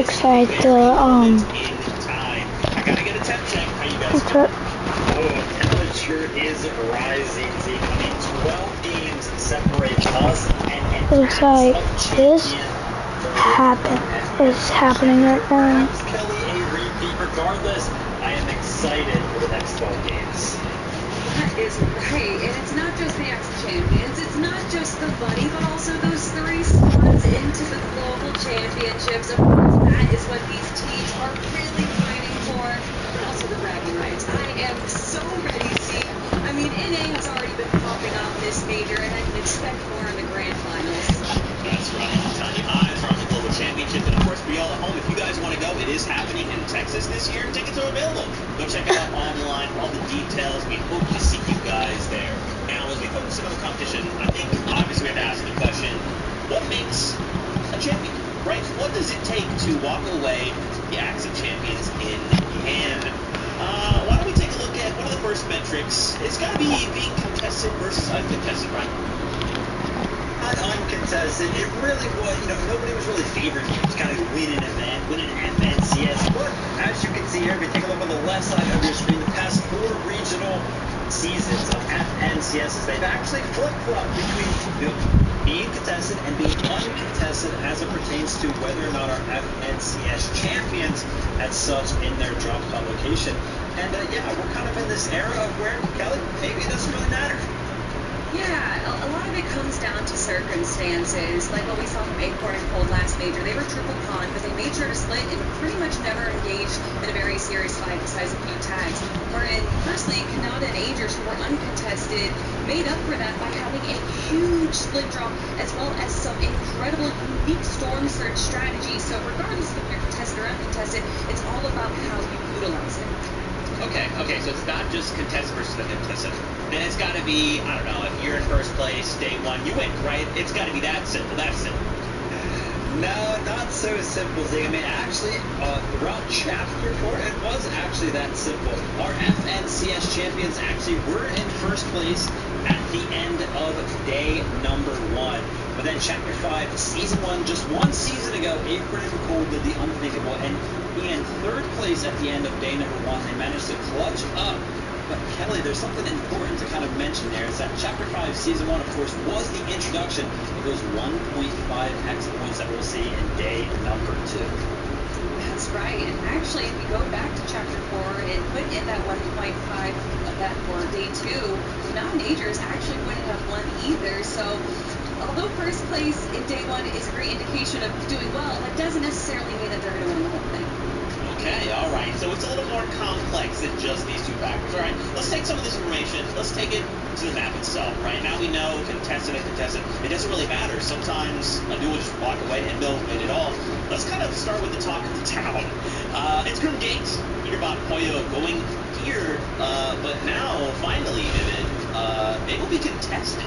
excited to I gotta get a temp check. How you guys doing? Oh, temperature is rising. See, I mean, 12 games separate us and looks like this is happening right now. Kelly a repeat. Regardless, I am excited for the next 12 games. That is right, and it's not just the ex-champions, it's not just the buddy, but also those 3 spots into the global championships. Of course, that is what these teams are really fighting for, but also the bragging rights. I am so ready to see. I mean, NA has already been popping off this major, and I can expect more in the grand finals. That's right. I'm telling you, eyes are on the global championship, and of course, for y'all at home, if you guys want to go, it is happening in Texas this year. Tickets are available. Go check it out online for all the details. We hope to see you guys there. Now, as we focus on the competition, I think obviously we have to ask the question: what makes a champion? Right? What does it take to walk away the Axe of Champions in hand? Why don't we take a look at one of the first metrics? It's got to be being contested versus uncontested, right? Uncontested, it really was, nobody was really favored to kind of win an event, win an FNCS. But as you can see here, if you take a look on the left side of your screen, the past 4 regional seasons of FNCSs, they've actually flip-flopped between being contested and being uncontested as it pertains to whether or not our FNCS champions had such in their job publication. And yeah, we're kind of in this era of where, Kelly, maybe it doesn't really matter. Yeah, a lot of it comes down to circumstances, like what we saw from Acorn and Cold last major. They were triple con, but they made sure to split and pretty much never engaged in a very serious fight besides a few tags. Wherein, firstly, Kanata and Agers, who were uncontested, made up for that by having a huge split draw, as well as some incredible, unique storm surge strategies. So regardless of if you're contested or uncontested, it's all about how you utilize it. Okay, so it's not just contested versus uncontested. Then it's got to be, I don't know, if you're in first place, day 1, you win, right? It's got to be that simple, No, not so simple, Zig. I mean, actually, throughout Chapter 4, it wasn't actually that simple. Our FNCS champions actually were in first place at the end of day number 1. But then Chapter 5, Season 1, just 1 season ago, Acorn and Cold did the unthinkable and in third place at the end of day number 1. They managed to clutch up. But Kelly, there's something important to kind of mention there. Is that Chapter 5, Season 1, of course, was the introduction of those 1.5 exit points that we'll see in day number 2. That's right. And actually, if you go back to Chapter 4 and put in that 1.5 of that for day 2, non-majors actually wouldn't have won either. So although first place in day 1 is a great indication of doing well, that doesn't necessarily mean that they're going to win the whole thing. Okay, all right. So it's a little more complex than just these 2 factors. All right, let's take some of this information. Let's take it to the map itself. Right now we know contested and contested. It doesn't really matter. Sometimes a dude will just walk away and they'll win it all. Let's kind of start with the talk of the town. It's Grim Gate. Peterbot Pollo going here, but now finally, they will be contested.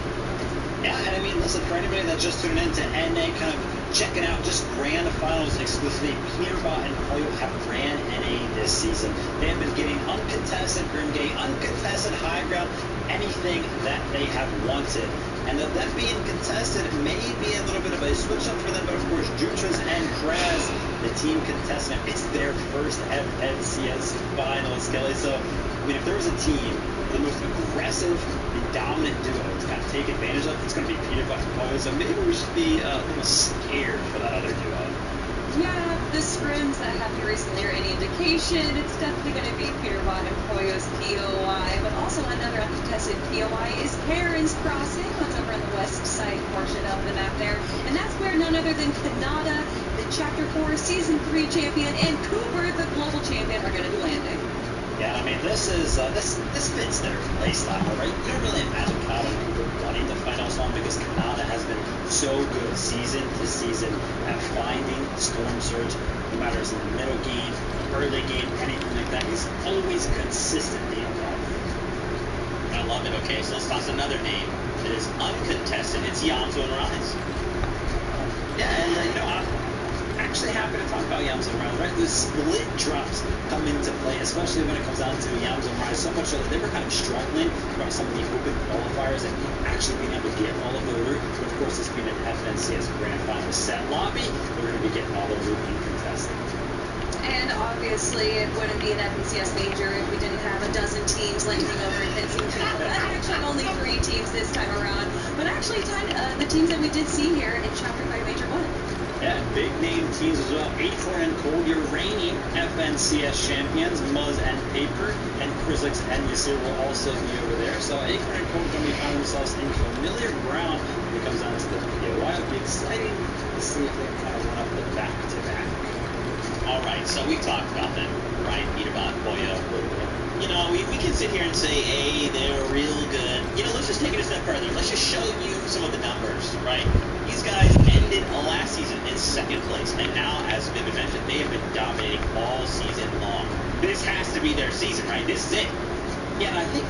Yeah, and I mean, listen, for anybody that just tuned in to NA, kind of checking out just Grand Finals exclusively, Peterbot and Pollo have ran NA this season. They have been getting uncontested Grimgate, uncontested high ground, anything that they have wanted. And that being contested may be a little bit of a switch up for them, but of course, Jutras and Kraz, the team contestant, it's their first FNCS finals, Kelly. So, I mean, if there was a team, the most aggressive and dominant duo to kind of take advantage of, it's going to be Peterbot and Pollo. So maybe we should be a little scared for that other duo. Yeah, the scrims that happened recently are any indication. It's definitely going to be Peterbot and Pollo's POI, but also another uncontested POI is Heron's Crossing. That's over on the west side portion of the map there. And that's where none other than Kanata, the Chapter 4 Season 3 champion, and Cooper, the global champion, are going to be landing. Yeah, I mean, this fits their playstyle, right? You don't really imagine Kanata and Cooper wanting the finals one because Kanata has been so good season to season at finding Storm Surge, no matter if it's in the middle game, early game, anything like that. He's always consistently above. I love it. Okay, so let's toss another name that is uncontested. It's Yamzo and Rise. Yeah, and I'm actually happy to talk about Yamzo and Rise, right? Those split drops come into play, especially when it comes down to Yamzo and Rise, so much so that they were kind of struggling about some of the open qualifiers and actually being able to get all of the loot. But of course, this being an FNCS Grand Final set lobby, we're going to be getting all the loot uncontested. obviously it wouldn't be an FNCS major if we didn't have a dozen teams landing over in fencing channel. Actually, only 3 teams this time around. But actually, the teams that we did see here in Chapter 5 Major 1. Yeah, big name teams as well. Acorn and Cold, your reigning FNCS champions, Muzz and Paper, and Crizzix and Yasir will also be over there. So Acorn and Cold are going to be finding themselves in familiar ground when it comes down to the POI. It'll be exciting to see if they can kind of run up the back-to-back. All right, so we talked about them, right? Peterbot, Boyo. You know, we can sit here and say, hey, they're real good. You know, let's just take it a step further. Let's just show you some of the numbers, right? These guys ended last season in 2nd place, and now, as Vivid mentioned, they have been dominating all season long. This has to be their season, right? This is it. Yeah, and I think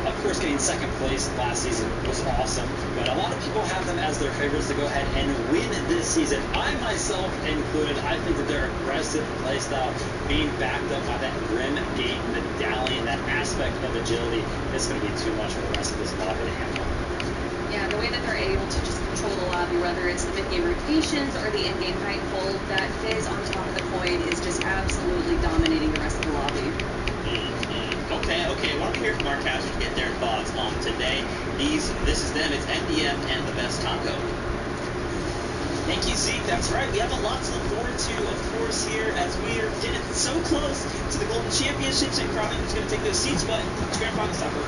of course, getting 2nd place last season was awesome, but a lot of people have them as their favorites to go ahead and win this season. I myself included. I think that their aggressive playstyle, being backed up by that Grim Gate medallion, that aspect of agility, is going to be too much for the rest of this lobby to handle. Yeah, the way that they're able to just control the lobby, whether it's the mid-game rotations or the in-game height hold, that Fizz on top of the coin is just absolutely dominating the rest of the lobby. Okay, I want to hear from our casters get their thoughts on today. This is them, it's MDM and the best taco. Thank you, Zeke. That's right. We have a lot to look forward to, of course, here as we are getting so close to the Golden Championships and crowning who's going to take those seats, but it's Grand Final Taco.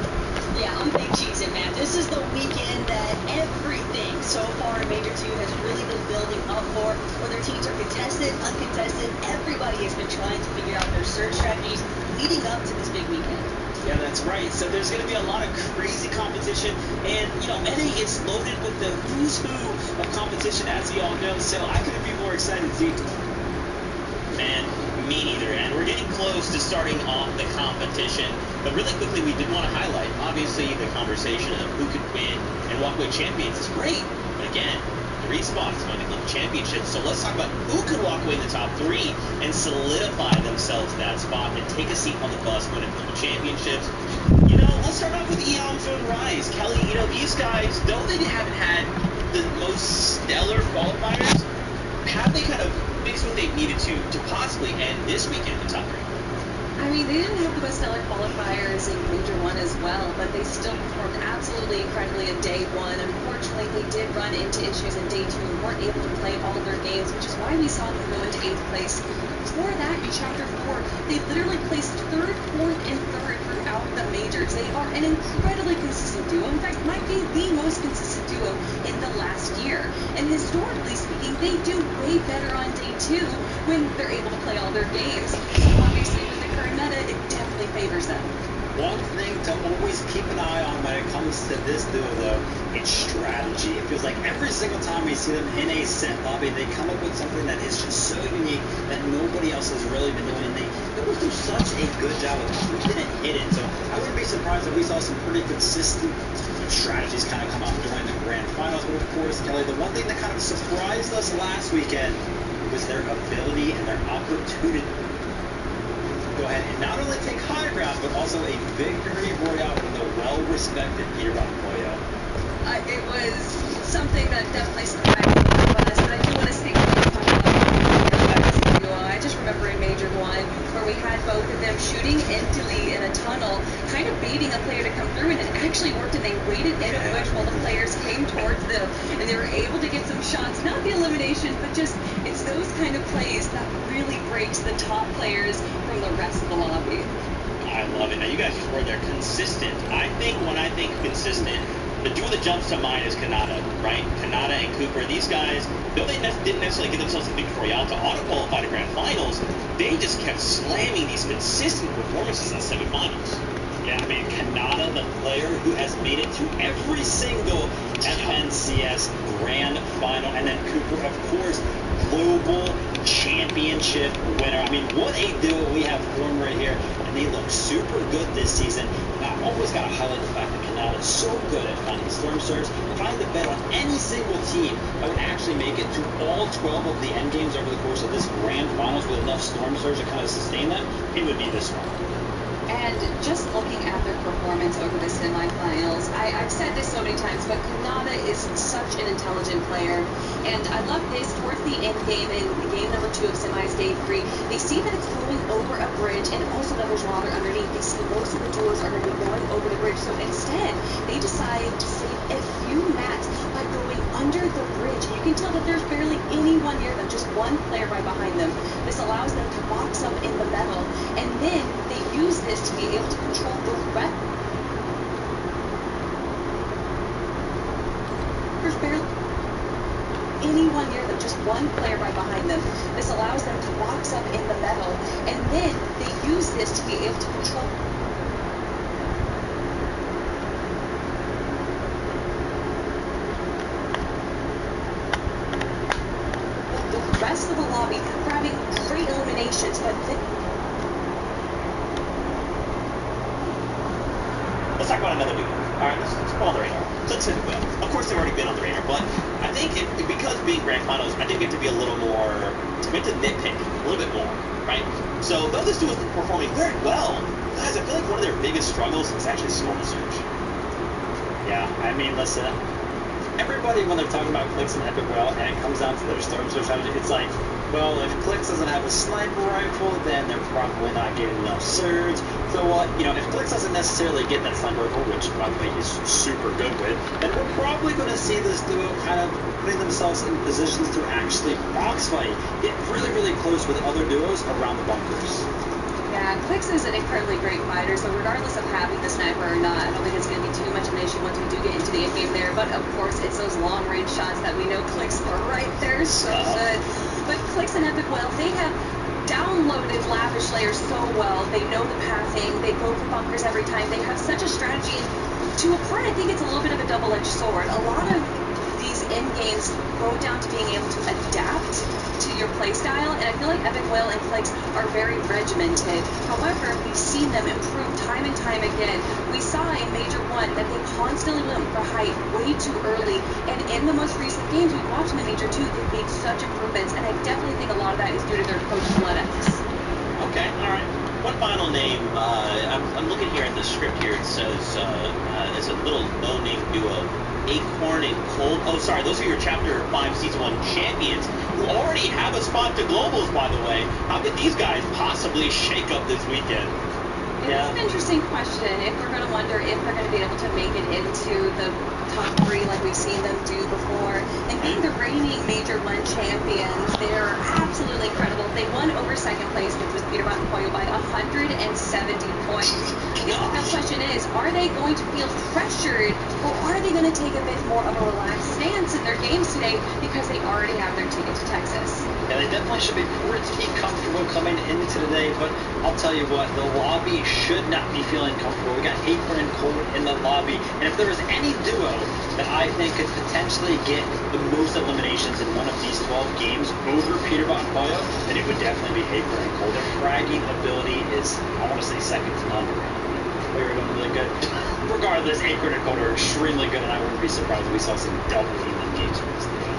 Yeah, I'm big cheesing, man. This is the weekend that everything so far in Major 2 has really been building up for. Whether teams are contested, uncontested, everybody has been trying to figure out their search strategies leading up to this big weekend. Yeah, that's right. So there's going to be a lot of crazy competition, and, you know, NA is loaded with the who's who of competition, as you all know, so I couldn't be more excited, Zeke. Man, me neither, and we're getting close to starting off the competition, but really quickly we did want to highlight, obviously, the conversation of who could win and walk away champions is great, but again, 3 spots going to the Global Championships, so let's talk about who could walk away in the top 3 and solidify themselves that spot and take a seat on the bus going to Global Championships. You know, let's start off with Eons and Rise. Kelly, you know, these guys, though they haven't had the most stellar qualifiers, have they kind of fixed what they needed to possibly end this weekend in the top 3? I mean, they didn't have the most stellar qualifiers in Major 1 as well, but they still performed absolutely incredibly in Day 1. Unfortunately, they did run into issues in Day 2 and weren't able to play all their games, which is why we saw them go into 8th place. Before that, in Chapter 4, they literally placed 3rd, 4th, and 3rd throughout the majors. They are an incredibly consistent duo. In fact, might be the most consistent duo in the last year. And historically speaking, they do way better on Day 2 when they're able to play all their games. So obviously, with the current meta, it definitely favors them. One thing to always keep an eye on when it comes to this duo, though, it's strategy. It feels like every single time we see them in a set lobby, they come up with something that is just so unique that nobody else has really been doing. And they go through such a good job of keeping it hidden. So I wouldn't be surprised if we saw some pretty consistent strategies kind of come out during the Grand Finals. But of course, Kelly, the one thing that kind of surprised us last weekend was their ability and their opportunity go ahead and not only take high ground, but also a victory royale with a well-respected Peterbot Boyo. It was something that definitely surprised a lot of us, but I do want to speak about I just remember in Major 1 where we had both of them shooting into in a tunnel, kind of baiting a player to come through, and it actually worked, and they waited in a bush while the players came towards them, and they were able to get some shots, not the elimination, but just, it's those kind of plays that really breaks the top players from the rest of the lobby. I love it. Now, you guys just were there consistent. I think when I think consistent, the duo that jumps to mind is Kanata, right? Kanata and Cooper. These guys, though they didn't necessarily get themselves a victory royale to auto-qualify to Grand Finals, they just kept slamming these consistent performances in the semifinals. Yeah, I mean, Kanata, the player who has made it to every single FNCS Grand Final, and then Cooper, of course, Global Championship winner. I mean, what a duo we have formed right here, and they look super good this season. I've always got to highlight the fact that Kanata is so good at finding Storm Surge. If I had to bet on any single team that would actually make it to all 12 of the end games over the course of this Grand Finals with enough Storm Surge to kind of sustain them, it would be this one. And just looking at their performance over the semifinals, I've said this so many times, but Kanata is such an intelligent player. And I love this towards the end game, in game number 2 of semis day 3. They see that it's going over a bridge and also that there's water underneath. They see most of the duos are going to be going over the bridge. So instead, they decide to save a few mats by going under the bridge. And you can tell that there's barely anyone near them, just one player right behind them. This allows them to box up in the metal, and then they use this to be able to control the rest. There's barely anyone near them, just one player right behind them. This allows them to box up in the metal, and then they use this to be able to control the rest of the lobby, grabbing great eliminations, but then Let's talk about another dude. All right, let's go on the radar. Let's hit well. Of course, they've already been on the radar, but I think because being grand finals, I think we have to be a little more, we have to nitpick a little bit more, right? So though this duo is performing very well, guys, I feel like one of their biggest struggles is actually storm surge. Yeah, I mean, listen, everybody, when they're talking about Clix and Epic Well, and it comes down to their storm surge strategy, it's like, well, if Clix doesn't have a sniper rifle, then they're probably not getting enough surge. So what, if Clix doesn't necessarily get that sniper rifle, which, by the way, he's super good with, then we're probably going to see this duo kind of putting themselves in positions to actually box fight, get really, really close with other duos around the bunkers. yeah, Clix is an incredibly great fighter, so regardless of having the sniper or not, I don't think it's going to be too much of an issue once we do get into the in-game there. But of course, it's those long-range shots that we know Clix are right there, so good. But Clix and Epic Well, they have downloaded Lavish Layer so well. They know the pathing. They go for bunkers every time. They have such a strategy. To a part, I think it's a little bit of a double-edged sword. A lot of these end games go down to being able to adapt to your playstyle, and I feel like Epic Well and Clix are very regimented. However, we've seen them improve time and time again. We saw in Major 1 that they constantly went for height way too early, and in the most recent games we've watched in the Major 2, they've made such improvements, and I definitely think a lot of that is due to their coach BloodX. Okay, all right. One final name. I'm looking here at the script here. It says it's a little no-name duo, Acorn and Cold. Oh, sorry. Those are your Chapter 5 Season 1 champions who already have a spot to Globals, by the way. How could these guys possibly shake up this weekend? It's an interesting question. If we're going to wonder if they're going to be able to make it into the top 3 like we've seen them do before. And being the reigning Major 1 champions, they're absolutely incredible. They won over second place, which was Peter Van Poyo, by 170 points. I guess the question is, are they going to feel pressured, or are they going to take a bit more of a relaxed stance in their games today because they already have their ticket to Texas? Yeah, they definitely should be pretty comfortable coming into the day, but I'll tell you what, the lobby should not be feeling comfortable. We got Acorn and Cold in the lobby, and if there was any duo that I think could potentially get the most eliminations in one of these 12 games over Peter Van Poyo, then it would definitely be Acorn and Cold. Their fragging ability is, I want to say, second to none. They're doing really good. Regardless, Acorn and Cold are extremely good, and I wouldn't be surprised if we saw some double England games from this duo.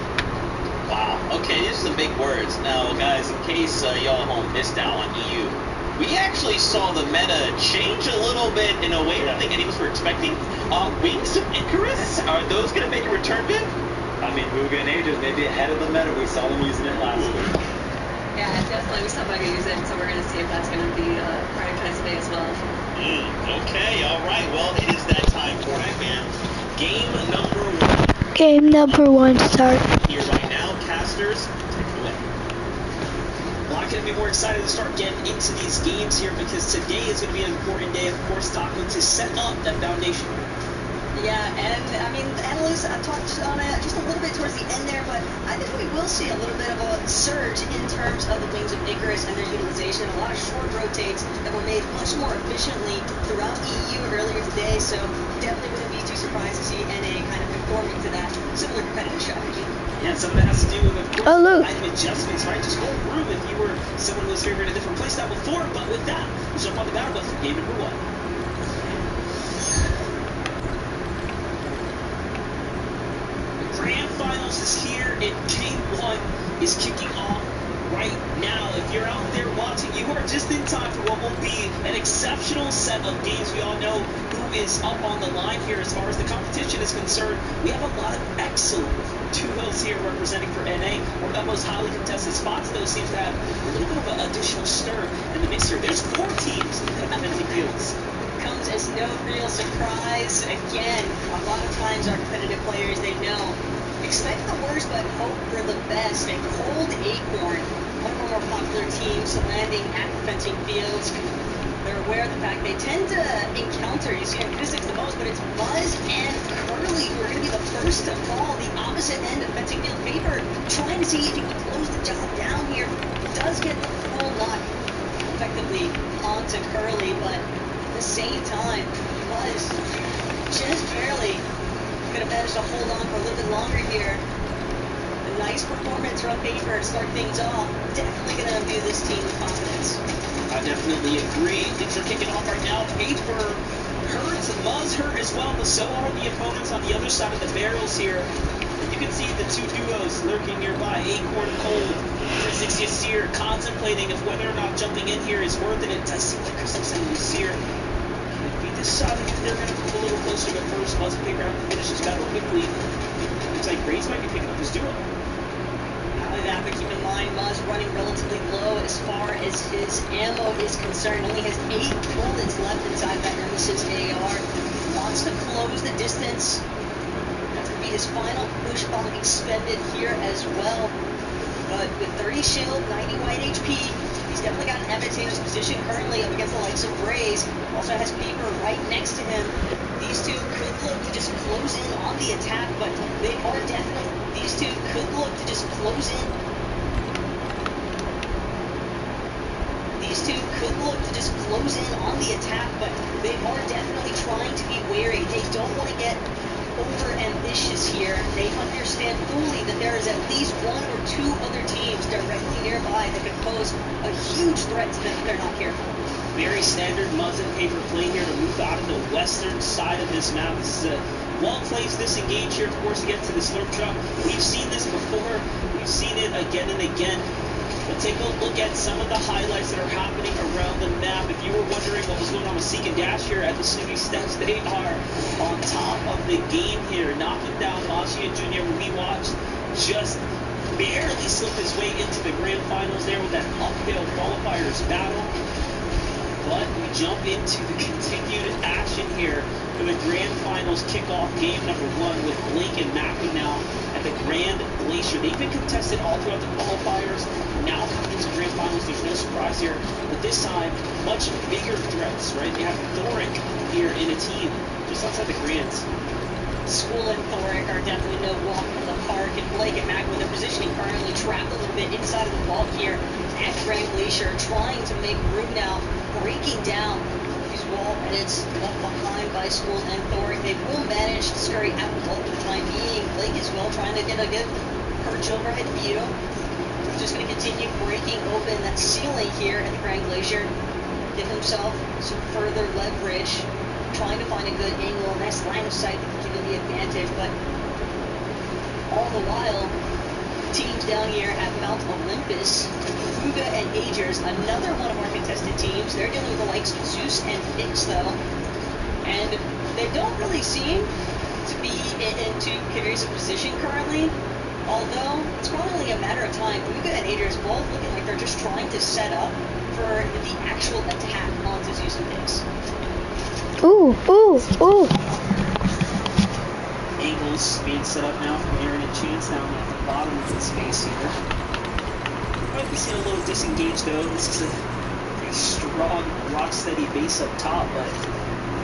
Wow. Okay, these are some big words. Now, guys, in case y'all at home missed out on EU, we actually saw the meta change a little bit in a way I don't think any of us were expecting. Wings of Icarus, are those going to make a return, Ben? I mean, Muga and Aegis may be ahead of the meta. We saw them using it last week. Yeah, definitely. We saw Bugger use it, so we're going to see if that's going to be prioritized today as well. Okay, all right. Well, it is that time for it, man. Game number 1. Game number 1 start. Here right now, casters, take it away. Well, I couldn't be more excited to start getting into these games here because today is going to be an important day, of course, Taco, to set up that foundation. Yeah, and I mean, Analyst, I touched on it just a little bit towards the end there, but I think we will see a little bit of a surge in terms of the Wings of Icarus and their utilization. A lot of short rotates that were made much more efficiently throughout EU earlier today, so definitely wouldn't be too surprised to see NA kind of conforming to that similar competitive strategy. Yeah, some of that has to do with, of course, item adjustments, right? Just whole room if you were someone who was favoring a different playstyle before, but with that, we jump on the battle bus for game number 1. Grand Finals is here, and K1 is kicking off right now. If you're out there watching, to you are just in time for what will be an exceptional set of games. We all know who is up on the line here as far as the competition is concerned. We have a lot of excellent duos here representing for NA. One of the most highly contested spots, though, seems to have a little bit of an additional stir in the mixer. There's 4 teams at Empty Fields. Comes as no real surprise. Again, a lot of times our competitive players, they know, expect the worst but hope for the best. And Cold Acorn, one of our more popular teams, landing at Fencing Fields. They're aware of the fact they tend to encounter, you see in physics the most, but it's Muzz and Curly who are going to be the first to fall the opposite end of Fencing Field paper, trying to see if he can close the job down here. Does get the full knock effectively onto Curly, but at the same time, Muzz just barely going to manage to hold on for a little bit longer here. A nice performance from paper to start things off. Definitely going to imbue this team with confidence. I definitely agree. Things are kicking off right now. Paper hurts, Muzz hurt as well, but so are the opponents on the other side of the barrels here. You can see the 2 duos lurking nearby. Acorn Cold. 360 Seer contemplating if whether or not jumping in here is worth it. It does seem like Crystal and Seer. If we decided they're going to move a little closer, but first Muzz and Paper have to finish this battle quickly. Looks like Graves might be picking up his duo. That, but keep in mind, Muzz running relatively low as far as his ammo is concerned. Only has 8 bullets left inside that Nemesis AR. Wants to close the distance. That's going to be his final push bomb expended here as well. But with 30 shield, 90 white HP, he's definitely got an advantageous position currently up against the likes of Braze. Also has Paper right next to him. These two could look to just close in on the attack, but they are definitely, these two could look to just close in. These two could look to just close in on the attack, but they are definitely trying to be wary. They don't want to get over ambitious here. They understand fully that there is at least 1 or 2 other teams directly nearby that could pose a huge threat to them if they're not careful. Very standard Muzz and Paper play here to move out of the western side of this map. This is a well-placed disengage here, of course, to get to this slurp truck. We've seen this before. We've seen it again and again. But take a look at some of the highlights that are happening around the map. If you were wondering what was going on with Seek and Dash here at the Snooty Steps, they are on top of the game here, knocking down Ashia Jr. when we watched just barely slip his way into the grand finals there with that uphill qualifiers battle. But we jump into the continued action here for the Grand Finals kickoff game number 1 with Blake and Mackie now at the Grand Glacier. They've been contested all throughout the qualifiers. Now coming into Grand Finals, there's no surprise here. But this time, much bigger threats, right? They have Thoric here in a team just outside the Grands. School and Thoric are definitely no walk from the park, and Blake and Mac with their positioning currently trapped a little bit inside of the vault here at Grand Glacier, trying to make room now, breaking down these wall edits left behind by School and Thoric. They will manage to scurry out the vault for the time being. Blake as well trying to get a good perch overhead view. Just going to continue breaking open that ceiling here at the Grand Glacier, give himself some further leverage, trying to find a good angle, nice line of sight that can give him the advantage, but all the while, teams down here at Mount Olympus, Fuga and Agers, another one of our contested teams, they're dealing with the likes of Zeus and Pix though, and they don't really seem to be in too curious a position currently, although it's probably a matter of time. Fuga and Agers both looking like they're just trying to set up for the actual attack onto Zeus and Pix. Ooh, ooh, ooh. Angles being set up now from Aaron and Chance down at the bottom of the space here. Might be seeing a little disengaged though. This is a strong, rock steady base up top, but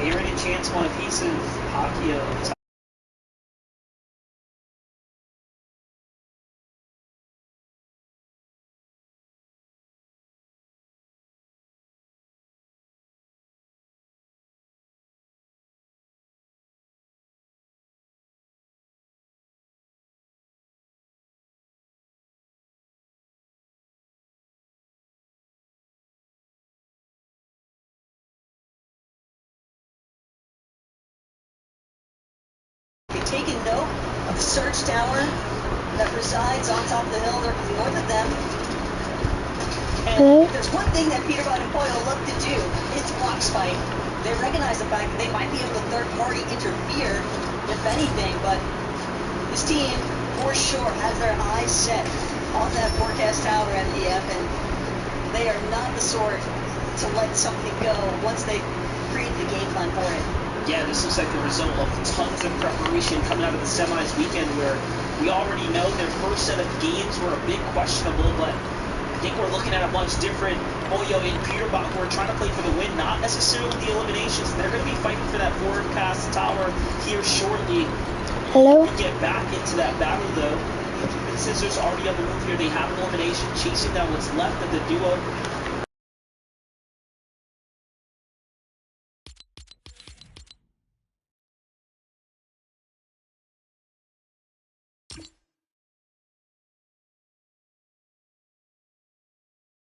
Aaron and Chance want a piece of Hakio. Taking note of the search tower that resides on top of the hill north of them. Hello? And if there's one thing that Peterborough and Boyle look to do, it's block spike. They recognize the fact that they might be able to third-party interfere, if anything, but this team, for sure, has their eyes set on that forecast tower MDF, and they are not the sort to let something go once they create the game plan for it. Yeah, this looks like the result of tons of preparation coming out of the semis weekend, where we already know their first set of games were a bit questionable, but I think we're looking at a much different Oyo and Peterborough who are trying to play for the win, not necessarily the eliminations. They're going to be fighting for that forecast tower here shortly. Hello? We get back into that battle, though. The Scissors already on the move here. They have an elimination, chasing down what's left of the duo.